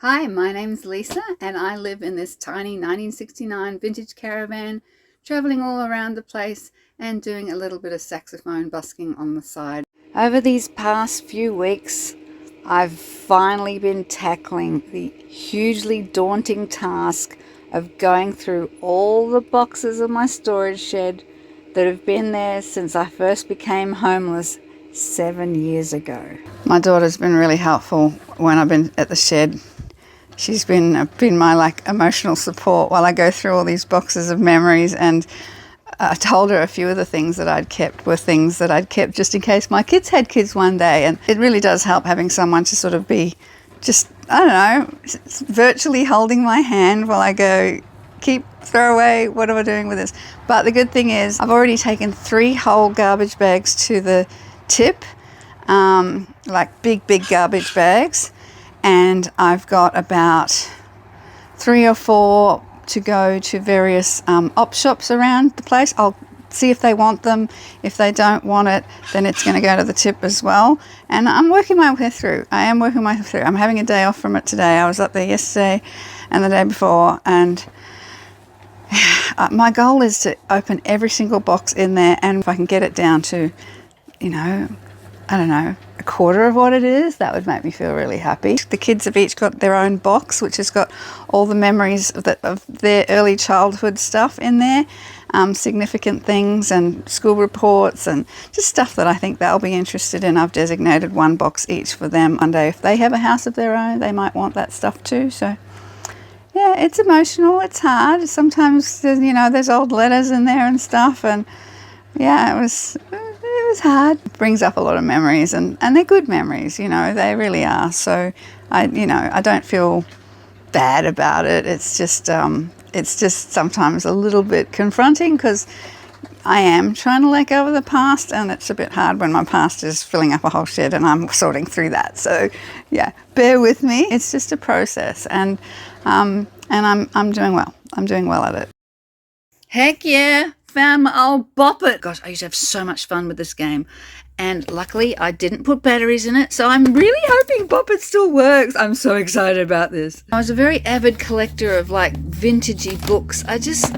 Hi, my name's Lisa and I live in this tiny 1969 vintage caravan, traveling all around the place and doing a little bit of saxophone busking on the side. Over these past few weeks, I've finally been tackling the hugely daunting task of going through all the boxes of my storage shed that have been there since I first became homeless 7 years ago. My daughter's been really helpful when I've been at the shed. She's been my emotional support while I go through all these boxes of memories, and I told her a few of the things that I'd kept were things that I'd kept just in case my kids had kids one day. And it really does help having someone to sort of be just, I don't know, virtually holding my hand while I go, throw away, what am I doing with this? But the good thing is I've already taken 3 whole garbage bags to the tip, like big garbage bags. And I've got about 3 or 4 to go to various op shops around the place. I'll see if they want them. If they don't want it, then it's going to go to the tip as well. And I'm working my way through. I'm having a day off from it today. I was up there yesterday and the day before, and my goal is to open every single box in there, and if I can get it down to, I don't know, a quarter of what it is, that would make me feel really happy. The kids have each got their own box, which has got all the memories of their early childhood stuff in there, significant things and school reports and just stuff that I think they'll be interested in. I've designated 1 box each for them. One day, if they have a house of their own, they might want that stuff too. So yeah, it's emotional, it's hard. Sometimes, there's old letters in there and stuff, and yeah, it was hard. It brings up a lot of memories, and they're good memories, they really are. So I don't feel bad about it. It's just sometimes a little bit confronting because I am trying to let go of the past, and it's a bit hard when my past is filling up a whole shed and I'm sorting through that. So yeah, bear with me. It's just a process, and I'm doing well. I'm doing well at it. Heck yeah! Found my old Bop It. Gosh, I used to have so much fun with this game. And luckily, I didn't put batteries in it, so I'm really hoping Bop It still works. I'm so excited about this. I was a very avid collector of vintagey books. I just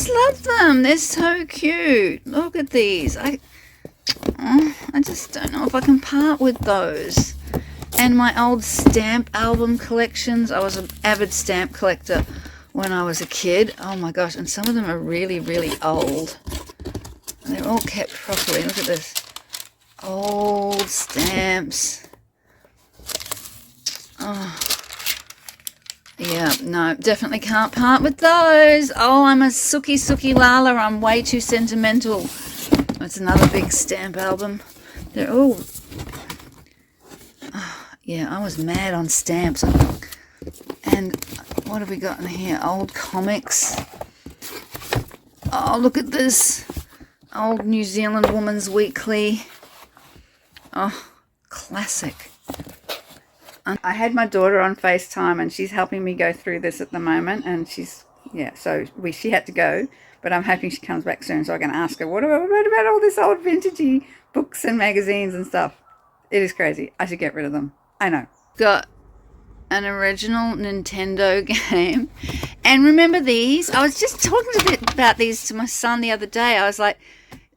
love them. They're so cute. Look at these. I just don't know if I can part with those. And my old stamp album collections. I was an avid stamp collector when I was a kid. Oh my gosh, and some of them are really, really old. And they're all kept properly. Look at this. Old stamps. Oh. Yeah, no, definitely can't part with those. Oh, I'm a Suki Lala. I'm way too sentimental. That's another big stamp album. They're all... Oh, yeah, I was mad on stamps. And what have we got in here? Old comics. Oh, look at this. Old New Zealand Woman's Weekly. Oh, classic. I had my daughter on FaceTime, and she's helping me go through this at the moment. And she had to go, but I'm hoping she comes back soon so I can ask her, what about all this old vintagey books and magazines and stuff? It is crazy. I should get rid of them. I know. Got an original Nintendo game. And remember these? I was just talking about these to my son the other day. I was like,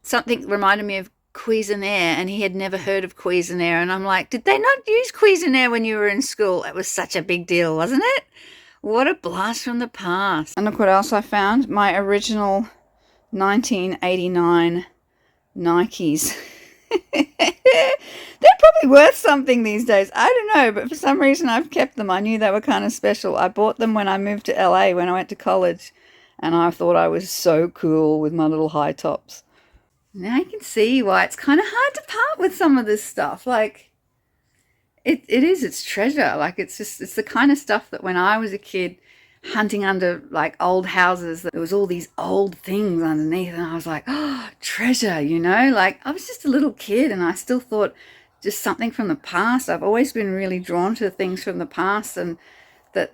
something reminded me of Cuisinart, and he had never heard of Cuisinart. And I'm like, did they not use Cuisinart when you were in school? It was such a big deal, wasn't it? What a blast from the past. And look what else I found. My original 1989 Nikes. They're probably worth something these days. I don't know, but for some reason I've kept them. I knew they were kind of special. I bought them when I moved to LA when I went to college, and I thought I was so cool with my little high tops. Now you can see why it's kind of hard to part with some of this stuff. It's treasure. It's the kind of stuff that when I was a kid hunting under old houses, there was all these old things underneath, and I was like, oh, treasure, I was just a little kid, and I still thought just something from the past. I've always been really drawn to things from the past, and that,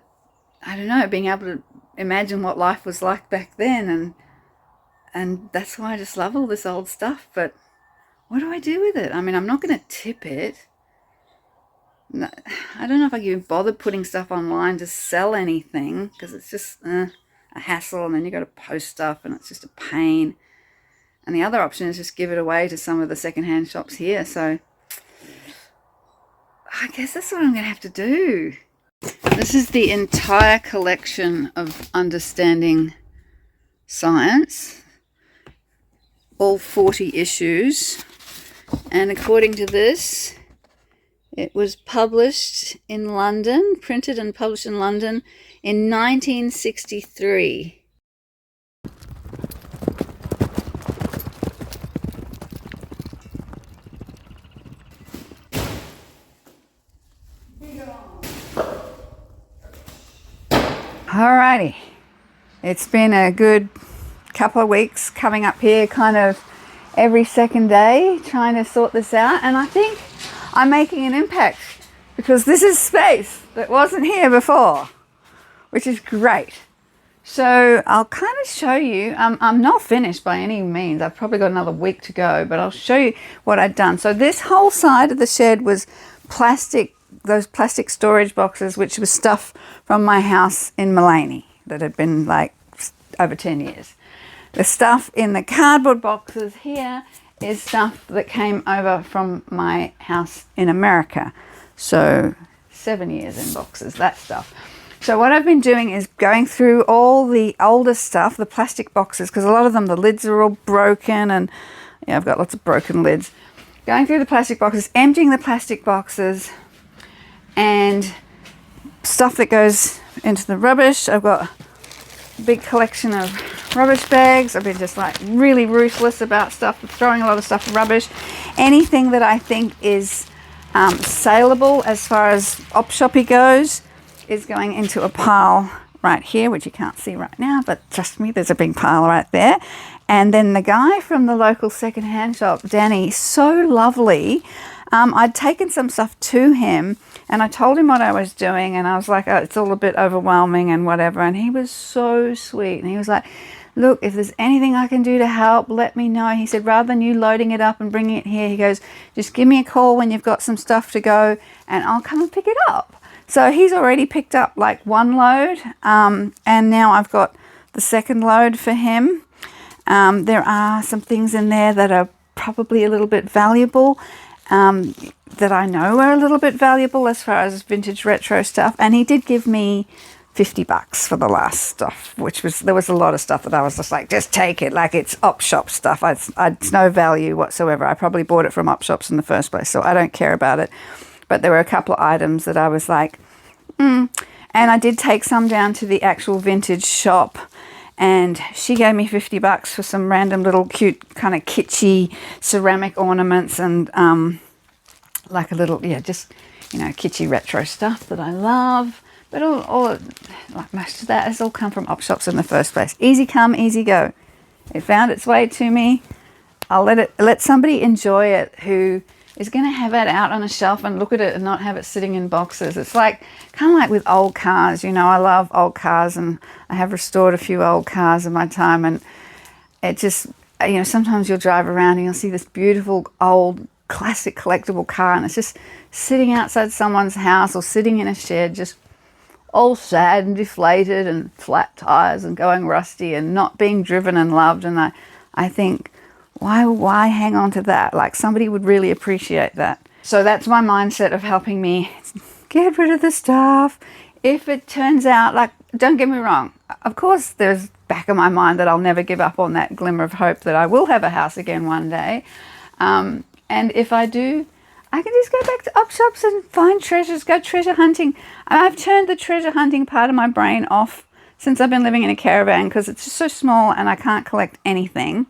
I don't know, being able to imagine what life was like back then, and that's why I just love all this old stuff. But what do I do with it? I mean, I'm not going to tip it. No, I don't know if I can even bother putting stuff online to sell anything, because it's just a hassle, and then you got to post stuff and it's just a pain. And the other option is just give it away to some of the secondhand shops here. So I guess that's what I'm going to have to do. This is the entire collection of Understanding Science, all 40 issues. And according to this, it was published in London, printed and published in London in 1963. Alrighty, it's been a good couple of weeks coming up here kind of every second day trying to sort this out, and I think I'm making an impact because this is space that wasn't here before, which is great. So I'll kind of show you, I'm not finished by any means, I've probably got another week to go, but I'll show you what I've done. So this whole side of the shed was plastic, those plastic storage boxes, which was stuff from my house in Mullaney that had been like over 10 years. The stuff in the cardboard boxes here is stuff that came over from my house in America. So 7 years in boxes, that stuff. So what I've been doing is going through all the older stuff, the plastic boxes, because a lot of them, the lids are all broken, and yeah, I've got lots of broken lids. Going through the plastic boxes, emptying the plastic boxes, and stuff that goes into the rubbish. I've got a big collection of rubbish bags. I've been just like really ruthless about stuff, throwing a lot of stuff in rubbish. Anything that I think is saleable as far as op-shoppy goes is going into a pile right here, which you can't see right now, but trust me, there's a big pile right there. And then the guy from the local secondhand shop, Danny, so lovely. I'd taken some stuff to him and I told him what I was doing, and I was like, oh, it's all a bit overwhelming and whatever. And he was so sweet. And he was like, look, if there's anything I can do to help, let me know. He said, rather than you loading it up and bringing it here, he goes, just give me a call when you've got some stuff to go and I'll come and pick it up. So he's already picked up like one load, and now I've got the second load for him. There are some things in there that are probably a little bit valuable, that I know are a little bit valuable as far as vintage retro stuff. And he did give me $50 for the last stuff, which was, there was a lot of stuff that I was just like, just take it, like it's op shop stuff. It's no value whatsoever. I probably bought it from op shops in the first place, so I don't care about it. But there were a couple of items that I was like, And I did take some down to the actual vintage shop, and she gave me $50 for some random little cute kind of kitschy ceramic ornaments and like a little, yeah, just, you know, kitschy retro stuff that I love. But all like most of that has all come from op shops in the first place. Easy come, easy go. It found its way to me. I'll let somebody enjoy it who is going to have it out on a shelf and look at it and not have it sitting in boxes. It's like kind of like with old cars. You know, I love old cars, and I have restored a few old cars in my time, and it just, you know, sometimes you'll drive around and you'll see this beautiful old classic collectible car, and it's just sitting outside someone's house or sitting in a shed, just all sad and deflated and flat tires and going rusty and not being driven and loved. And I think, why hang on to that? Like, somebody would really appreciate that. So that's my mindset of helping me get rid of the stuff. If it turns out, like, don't get me wrong, of course there's back of my mind that I'll never give up on that glimmer of hope that I will have a house again one day. And if I do, I can just go back to op shops and find treasures, go treasure hunting. And I've turned the treasure hunting part of my brain off since I've been living in a caravan, because it's just so small and I can't collect anything.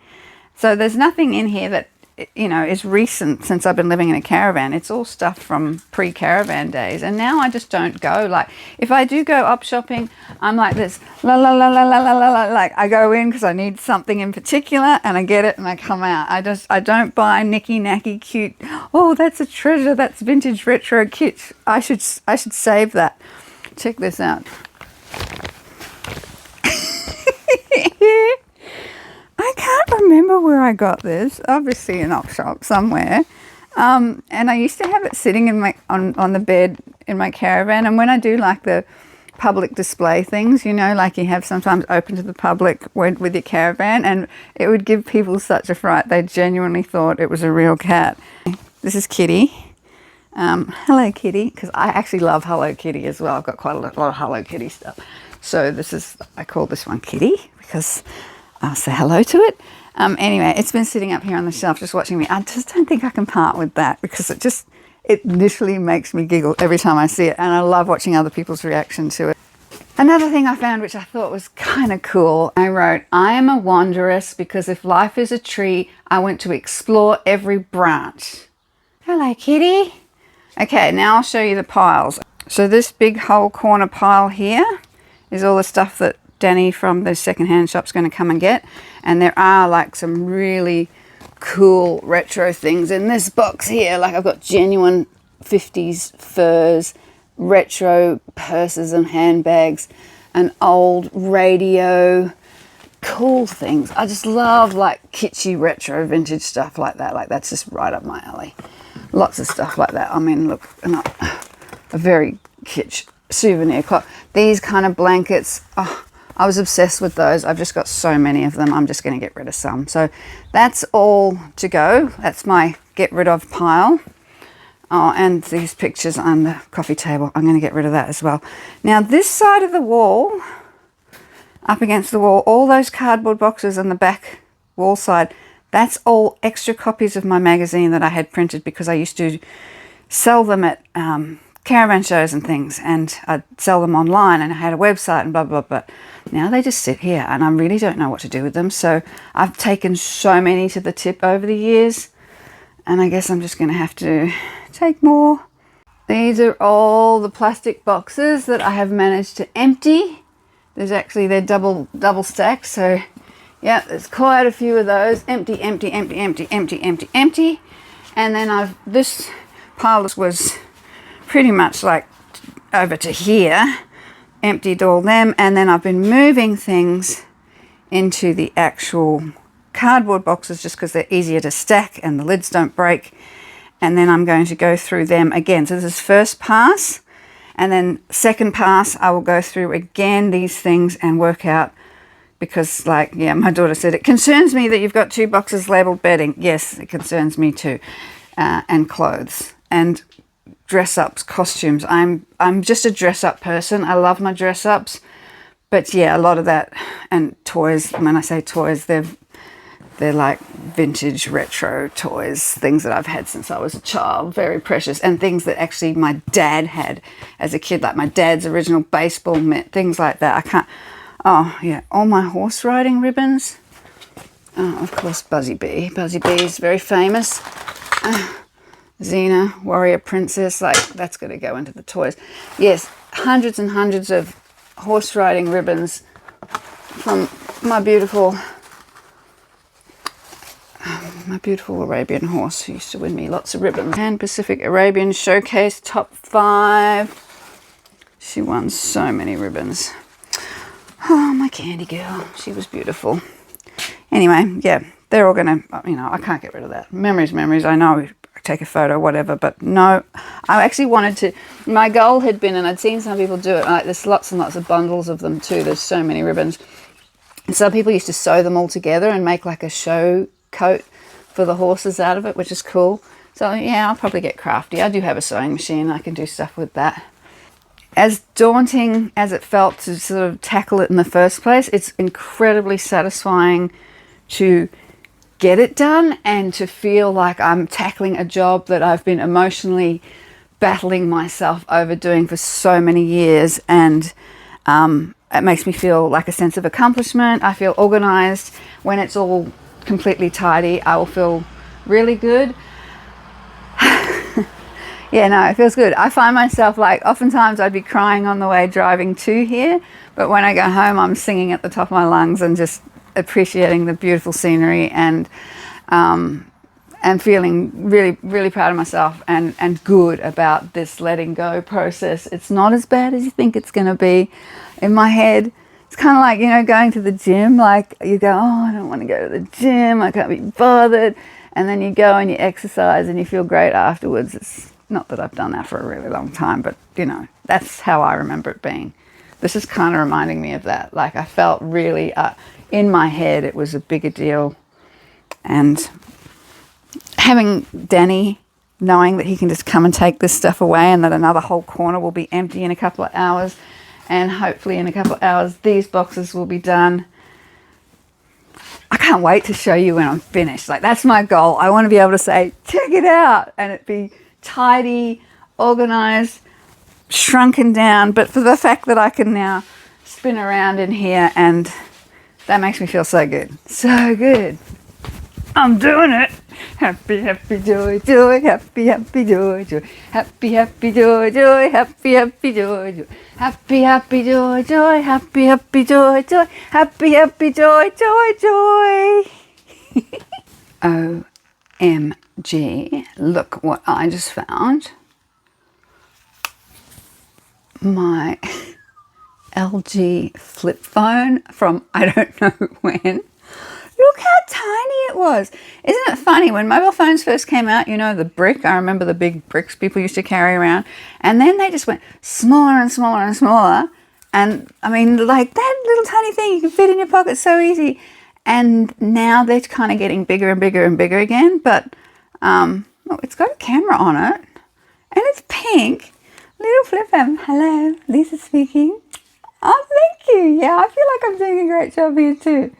So there's nothing in here that, you know, is recent since I've been living in a caravan. It's all stuff from pre-caravan days. And now I just don't go. Like, if I do go op shopping, I'm like this, la la la la la la la la. Like, I go in because I need something in particular and I get it and I come out. I don't buy nicky-nacky cute, oh, that's a treasure, that's vintage retro kit. I should save that. Check this out. I can't remember where I got this. Obviously an op shop somewhere. And I used to have it sitting in my on the bed in my caravan. And when I do like the public display things, you know, like you have sometimes open to the public with your caravan, and it would give people such a fright. They genuinely thought it was a real cat. This is Kitty. Hello Kitty, because I actually love Hello Kitty as well. I've got quite a lot of Hello Kitty stuff. So this is, I call this one Kitty because I'll say hello to it. Anyway, it's been sitting up here on the shelf just watching me. I just don't think I can part with that because it literally makes me giggle every time I see it, and I love watching other people's reaction to it. Another thing I found which I thought was kind of cool, I wrote, I am a wanderess because if life is a tree, I want to explore every branch. Hello Kitty. Okay, now I'll show you the piles. So this big whole corner pile here is all the stuff that Danny from the secondhand shop's going to come and get, and there are like some really cool retro things in this box here. Like I've got genuine 50s furs, retro purses and handbags, an old radio, cool things. I just love like kitschy retro vintage stuff like that. Like that's just right up my alley. Lots of stuff like that. I mean, look, a very kitsch souvenir clock. These kind of blankets, oh, I was obsessed with those. I've just got so many of them. I'm just going to get rid of some. So that's all to go. That's my get rid of pile. Oh, and these pictures on the coffee table, I'm going to get rid of that as well. Now this side of the wall, up against the wall, all those cardboard boxes on the back wall side, that's all extra copies of my magazine that I had printed because I used to sell them at caravan shows and things, and I'd sell them online, and I had a website and blah, blah, blah. But now they just sit here and I really don't know what to do with them. So I've taken so many to the tip over the years, and I guess I'm just going to have to take more. These are all the plastic boxes that I have managed to empty. They're double stacked, so yeah, there's quite a few of those. Empty, empty, empty, empty, empty, empty, empty. And then this pile was pretty much like over to here, emptied all them, and then I've been moving things into the actual cardboard boxes just because they're easier to stack and the lids don't break. And then I'm going to go through them again. So this is first pass, and then second pass I will go through again these things and work out, because like, yeah, my daughter said, it concerns me that you've got 2 boxes labeled bedding. Yes, it concerns me too. And clothes and dress ups, costumes. I'm just a dress up person. I love my dress ups, but yeah, a lot of that. And toys, when I say toys, they're like vintage retro toys, things that I've had since I was a child, very precious, and things that actually my dad had as a kid, like my dad's original baseball mitt, things like that. I can't, oh yeah, all my horse riding ribbons. Oh, of course, Buzzy Bee. Buzzy Bee is very famous. Xena, warrior princess, like that's going to go into the toys. Yes, hundreds and hundreds of horse riding ribbons from my beautiful Arabian horse who used to win me lots of ribbons. And Pacific Arabian Showcase top 5. She won so many ribbons. Oh, my candy girl. She was beautiful. Anyway, yeah, they're all going to, you know, I can't get rid of that. Memories. I know, take a photo, whatever, but no, I actually wanted to, my goal had been, and I'd seen some people do it, like there's lots and lots of bundles of them too. There's so many ribbons. And some people used to sew them all together and make like a show coat for the horses out of it, which is cool. So yeah, I'll probably get crafty. I do have a sewing machine. I can do stuff with that. As daunting as it felt to sort of tackle it in the first place, it's incredibly satisfying to get it done and to feel like I'm tackling a job that I've been emotionally battling myself over doing for so many years. And it makes me feel like a sense of accomplishment. I feel organized. When it's all completely tidy, I will feel really good. Yeah, no, it feels good. I find myself like, oftentimes I'd be crying on the way driving to here, but when I go home, I'm singing at the top of my lungs and just appreciating the beautiful scenery and feeling really, really proud of myself and good about this letting go process. It's not as bad as you think it's going to be. In my head, it's kind of like, you know, going to the gym. Like you go, oh, I don't want to go to the gym. I can't be bothered. and then you go and you exercise and you feel great afterwards. It's not that I've done that for a really long time, but you know, that's how I remember it being. This is kind of reminding me of that. Like I felt really, in my head, it was a bigger deal. And having Danny, knowing that he can just come and take this stuff away and that another whole corner will be empty in a couple of hours, and hopefully in a couple of hours these boxes will be done. I can't wait to show you when I'm finished. Like that's my goal. I want to be able to say, check it out, and it be tidy, organized, shrunken down, but for the fact that I can now spin around in here, and that makes me feel so good. So good. I'm doing it. Happy, happy, joy, joy, happy, happy, joy, joy, happy, happy, joy, joy, happy, happy, joy, joy, happy, happy, joy, joy, happy, happy, joy, joy, happy, happy, joy, joy, joy. OMG, look what I just found. My LG flip phone from I don't know when. Look how tiny it was. Isn't it funny? When mobile phones first came out, you know, the brick, I remember the big bricks people used to carry around. And then they just went smaller and smaller and smaller. And I mean, like that little tiny thing you can fit in your pocket so easy. And now they're kind of getting bigger and bigger and bigger again. But oh, it's got a camera on it. And it's pink. Little flip phone. Hello, Lisa speaking. Oh, thank you. Yeah, I feel like I'm doing a great job here too.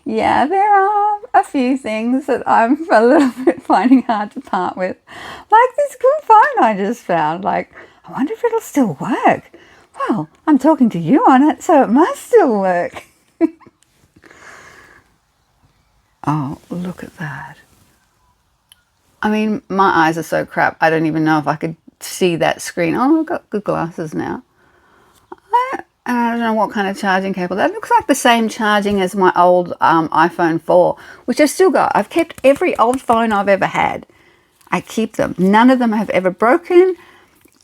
Yeah, there are a few things that I'm a little bit finding hard to part with. Like this cool phone I just found. Like, I wonder if it'll still work. Well, I'm talking to you on it, so it must still work. Oh, look at that. I mean, my eyes are so crap. I don't even know if I could see that screen. Oh, I've got good glasses now. I don't know what kind of charging cable. That looks like the same charging as my old iPhone 4, which I've still got. I've kept every old phone I've ever had. I keep them. None of them have ever broken.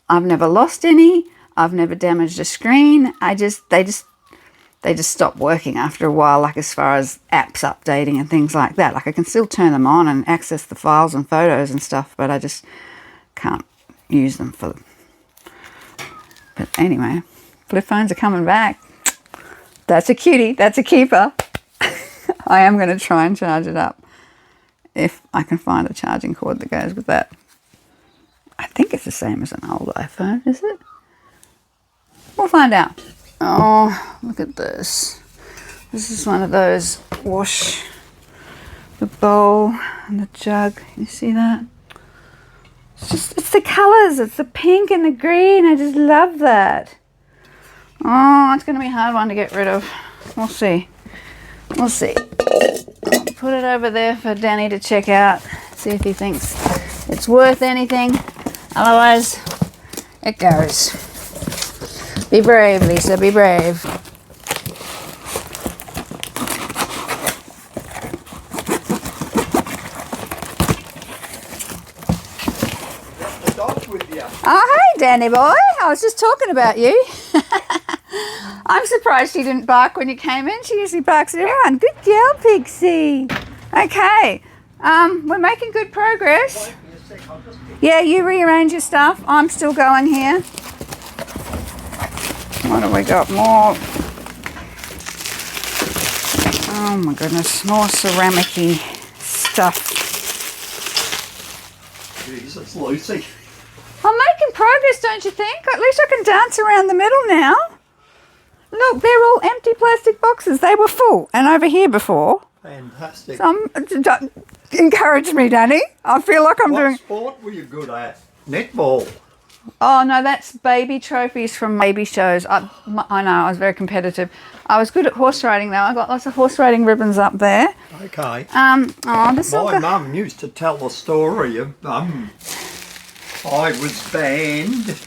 I've never lost any. I've never damaged a screen. They just stop working after a while, like as far as apps updating and things like that. Like I can still turn them on and access the files and photos and stuff, but I just can't use them for them. But anyway, flip phones are coming back. That's a cutie. That's a keeper. I am going to try and charge it up if I can find a charging cord that goes with that. I think it's the same as an old iPhone, is it? We'll find out. Oh, look at this. This is one of those wash the bowl and the jug. You see that? It's the colours. It's the pink and the green. I just love that. Oh, it's going to be a hard one to get rid of. We'll see. We'll see. I'll put it over there for Danny to check out. See if he thinks it's worth anything. Otherwise, it goes. Be brave, Lisa. Be brave. Oh, hey, Danny boy. I was just talking about you. I'm surprised she didn't bark when you came in. She usually barks at everyone. Good girl, Pixie. Okay. We're making good progress. Yeah, you rearrange your stuff. I'm still going here. What have we got? More. Oh, my goodness. More ceramic-y stuff. Jeez, it's Lucy. I'm making progress, don't you think? At least I can dance around the middle now. Look, they're all empty plastic boxes. They were full and over here before. Fantastic. Encourage me, Danny. I feel like I'm doing... What sport were you good at? Netball. Oh, no, that's baby trophies from baby shows. I know, I was very competitive. I was good at horse riding, though. I got lots of horse riding ribbons up there. Okay. My mum used to tell the story of I was banned.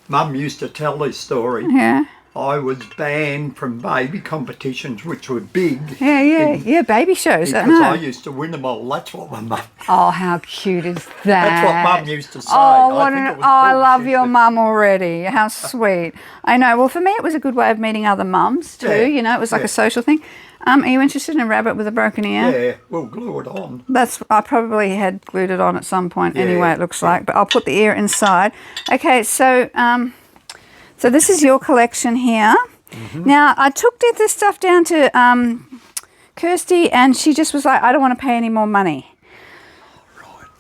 Mum used to tell this story. Yeah. I was banned from baby competitions, which were big. Yeah, baby shows. Because I used to win them all. That's what my mum. Oh, how cute is that? That's what mum used to say. Oh, I I love your mum already. How sweet. I know. Well, for me, it was a good way of meeting other mums too. Yeah, You know, it was like a social thing. Are you interested in a rabbit with a broken ear? Yeah, we'll glue it on. I probably had glued it on at some point anyway, it looks like. But I'll put the ear inside. Okay, so so this is your collection here. Now, I did this stuff down to Kirsty, and she just was like, I don't want to pay any more money.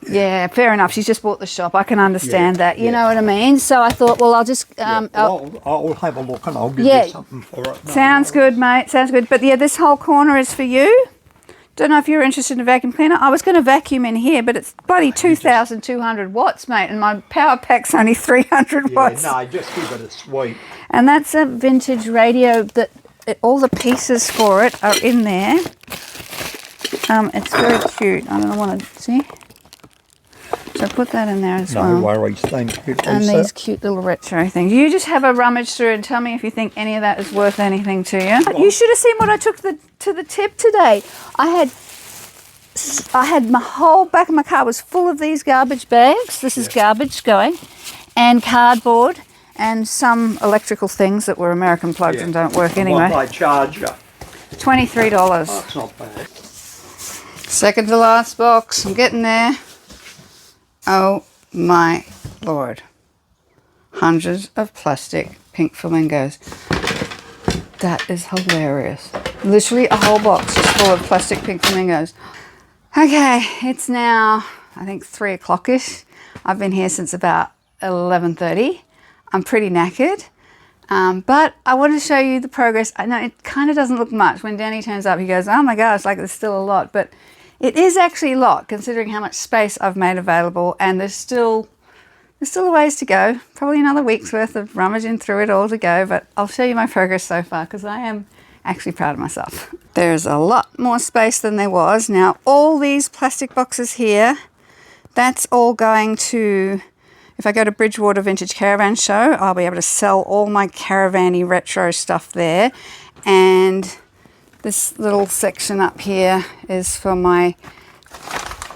Yeah, fair enough. She's just bought the shop. I can understand that. You know what I mean? So I thought, well, I'll just... I'll have a look and I'll give you something for it. No, sounds good, mate. Sounds good. But yeah, this whole corner is for you. Don't know if you're interested in a vacuum cleaner. I was going to vacuum in here, but it's bloody 2,200 watts, mate, and my power pack's only 300 watts. No, just give it a sweep. And that's a vintage radio that all the pieces for it are in there. It's very cute. I don't want to see. So put that in there as well. No worries, thank you, Lisa. And these cute little retro things. You just have a rummage through and tell me if you think any of that is worth anything to you. What? You should have seen what I took to the tip today. I had my whole back of my car was full of these garbage bags. This is garbage going, and cardboard, and some electrical things that were American plugs and don't work anyway. What I charge you? $23. Oh, that's not bad. Second to last box. I'm getting there. Oh my Lord. Hundreds of plastic pink flamingos. That is hilarious. Literally a whole box just full of plastic pink flamingos. Okay, it's now, I think 3 o'clock-ish. I've been here since about 11:30. I'm pretty knackered. But I want to show you the progress. I know it kind of doesn't look much. When Danny turns up, he goes, oh my gosh, like there's still a lot. But it is actually a lot, considering how much space I've made available, and there's still a ways to go. Probably another week's worth of rummaging through it all to go, but I'll show you my progress so far, because I am actually proud of myself. There's a lot more space than there was. Now, all these plastic boxes here, that's all going to, if I go to Bridgewater Vintage Caravan Show, I'll be able to sell all my caravan-y retro stuff there. And this little section up here is for my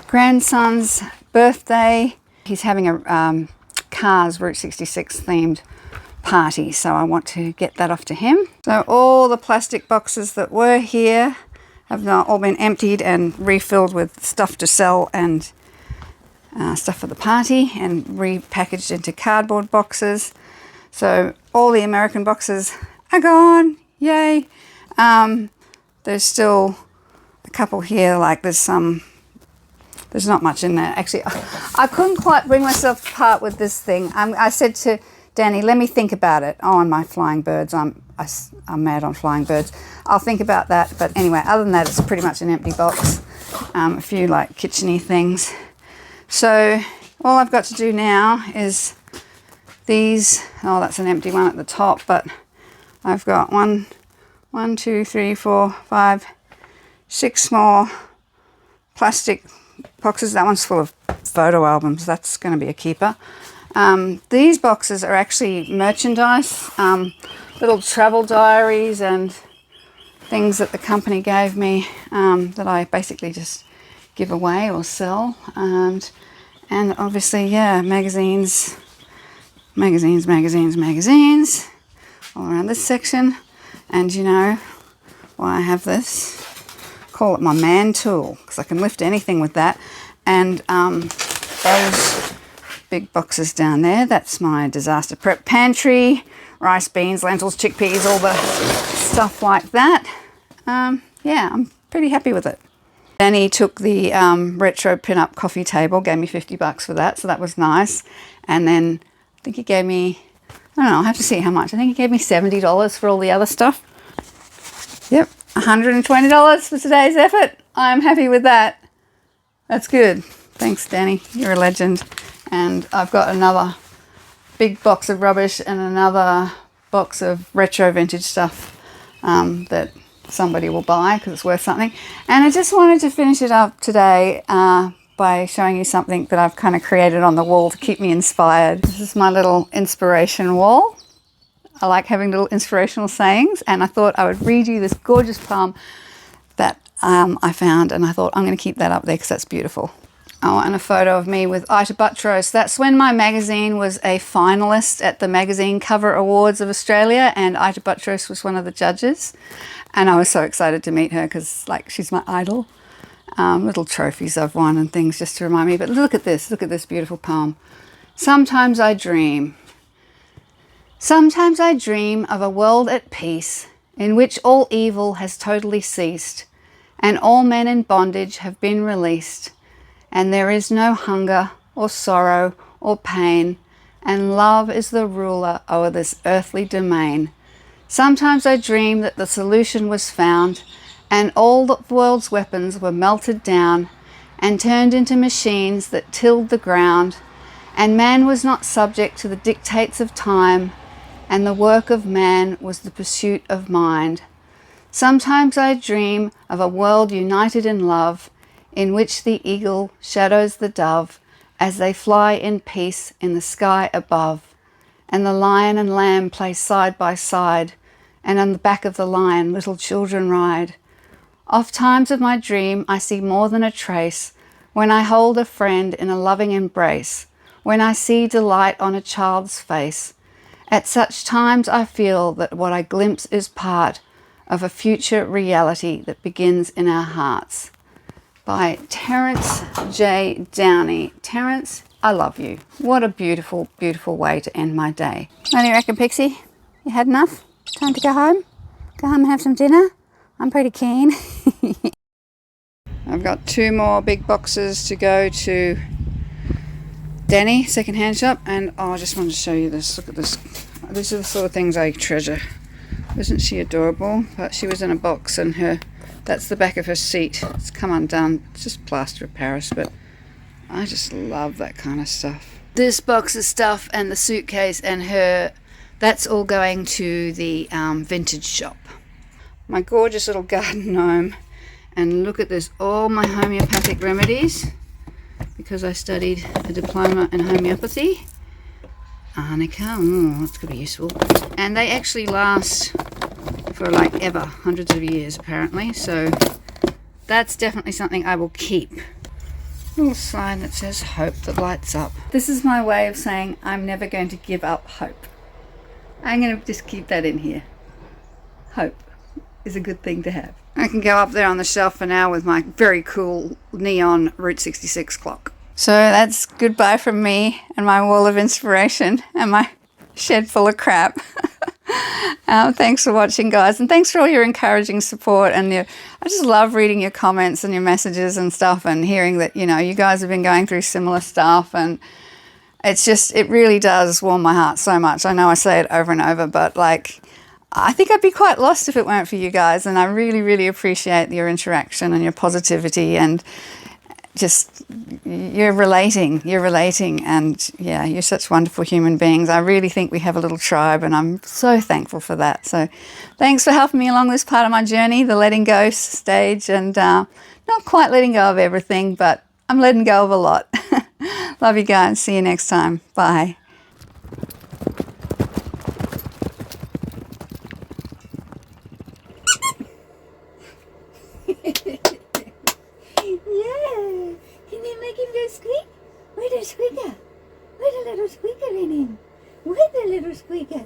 grandson's birthday. He's having a Cars Route 66 themed party, so I want to get that off to him. So all the plastic boxes that were here have now all been emptied and refilled with stuff to sell and stuff for the party, and repackaged into cardboard boxes. So all the American boxes are gone. Yay. There's still a couple here, like there's not much in there. Actually, I couldn't quite bring myself to part with this thing. I said to Danny, let me think about it. Oh, and my flying birds. I'm mad on flying birds. I'll think about that. But anyway, other than that, it's pretty much an empty box. A few like kitchen-y things. So all I've got to do now is these. Oh, that's an empty one at the top, but I've got 1, 2, 3, 4, 5, 6 more plastic boxes. That one's full of photo albums. That's going to be a keeper. These boxes are actually merchandise, little travel diaries and things that the company gave me that I basically just give away or sell. And obviously, yeah, magazines all around this section. And you know why I have this? Call it my man tool, because I can lift anything with that. And those big boxes down there, that's my disaster prep pantry, rice, beans, lentils, chickpeas, all the stuff like that. Yeah, I'm pretty happy with it. Danny took the retro pin-up coffee table, gave me $50 for that, so that was nice. And then I think he gave me, I don't know, I'll have to see how much. I think he gave me $70 for all the other stuff. Yep, $120 for today's effort. I'm happy with that. That's good. Thanks, Danny. You're a legend. And I've got another big box of rubbish and another box of retro vintage stuff that somebody will buy because it's worth something. And I just wanted to finish it up today by showing you something that I've kind of created on the wall to keep me inspired. This is my little inspiration wall. I like having little inspirational sayings, and I thought I would read you this gorgeous poem that I found, and I thought I'm going to keep that up there because that's beautiful. Oh, and a photo of me with Ita Buttrose. That's when my magazine was a finalist at the Magazine Cover Awards of Australia, and Ita Buttrose was one of the judges. And I was so excited to meet her because, like, she's my idol. Little trophies I've won and things just to remind me. But look at this beautiful poem. Sometimes I dream. Sometimes I dream of a world at peace in which all evil has totally ceased and all men in bondage have been released. And there is no hunger or sorrow or pain, and love is the ruler over this earthly domain. Sometimes I dream that the solution was found, and all the world's weapons were melted down and turned into machines that tilled the ground, and man was not subject to the dictates of time, and the work of man was the pursuit of mind. Sometimes I dream of a world united in love, in which the eagle shadows the dove as they fly in peace in the sky above, and the lion and lamb play side by side, and on the back of the lion little children ride. Oft times of my dream I see more than a trace, when I hold a friend in a loving embrace, when I see delight on a child's face. At such times I feel that what I glimpse is part of a future reality that begins in our hearts. By Terence J. Downey. Terence, I love you. What a beautiful, beautiful way to end my day. What do you reckon, Pixie? You had enough? Time to go home? Go home and have some dinner? I'm pretty keen. I've got 2 more big boxes to go to Danny, second-hand shop, and I just wanted to show you this. Look at this. These are the sort of things I treasure. Isn't she adorable? But she was in a box, and that's the back of her seat. It's come undone. It's just plaster of Paris, but I just love that kind of stuff. This box of stuff and the suitcase and that's all going to the vintage shop. My gorgeous little garden gnome. And look at this, all my homeopathic remedies, because I studied a diploma in homeopathy. Arnica, that's going to be useful. And they actually last for like ever, hundreds of years apparently, so that's definitely something I will keep. Little sign that says hope that lights up. This is my way of saying I'm never going to give up hope. I'm going to just keep that in here. Hope is a good thing to have. I can go up there on the shelf for now with my very cool neon Route 66 clock. So that's goodbye from me and my wall of inspiration and my shed full of crap. Thanks for watching, guys, and thanks for all your encouraging support. And I just love reading your comments and your messages and stuff, and hearing that you guys have been going through similar stuff, and it really does warm my heart so much. I know I say it over and over, but I think I'd be quite lost if it weren't for you guys, and I really, really appreciate your interaction and your positivity, and just you're relating, and yeah, you're such wonderful human beings. I really think we have a little tribe, and I'm so thankful for that. So thanks for helping me along this part of my journey, the letting go stage, and not quite letting go of everything, but I'm letting go of a lot. Love you guys. See you next time. Bye. Yeah, can you make him go squeak? Where's the squeaker? Where's the little squeaker in him? Where's the little squeaker?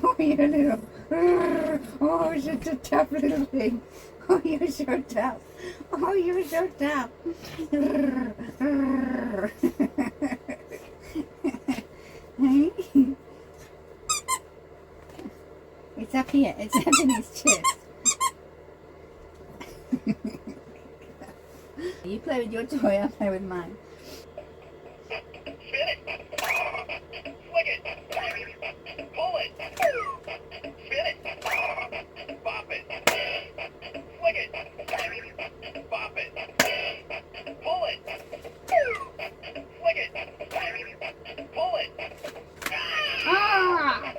Oh, you're little. Oh, such a tough little thing. Oh, you're so tough. Oh, you're so tough. It's up here. It's up in his chest. You play with your toy, I'll play with mine. Spin it. Flick it. Pull it. Spin it. Pop it. Flick it. Pop it. Pull it. Flick it. Pull it. Ah!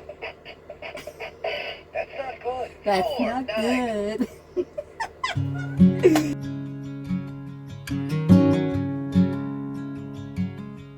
That's not good. That's Oh, not nice. good.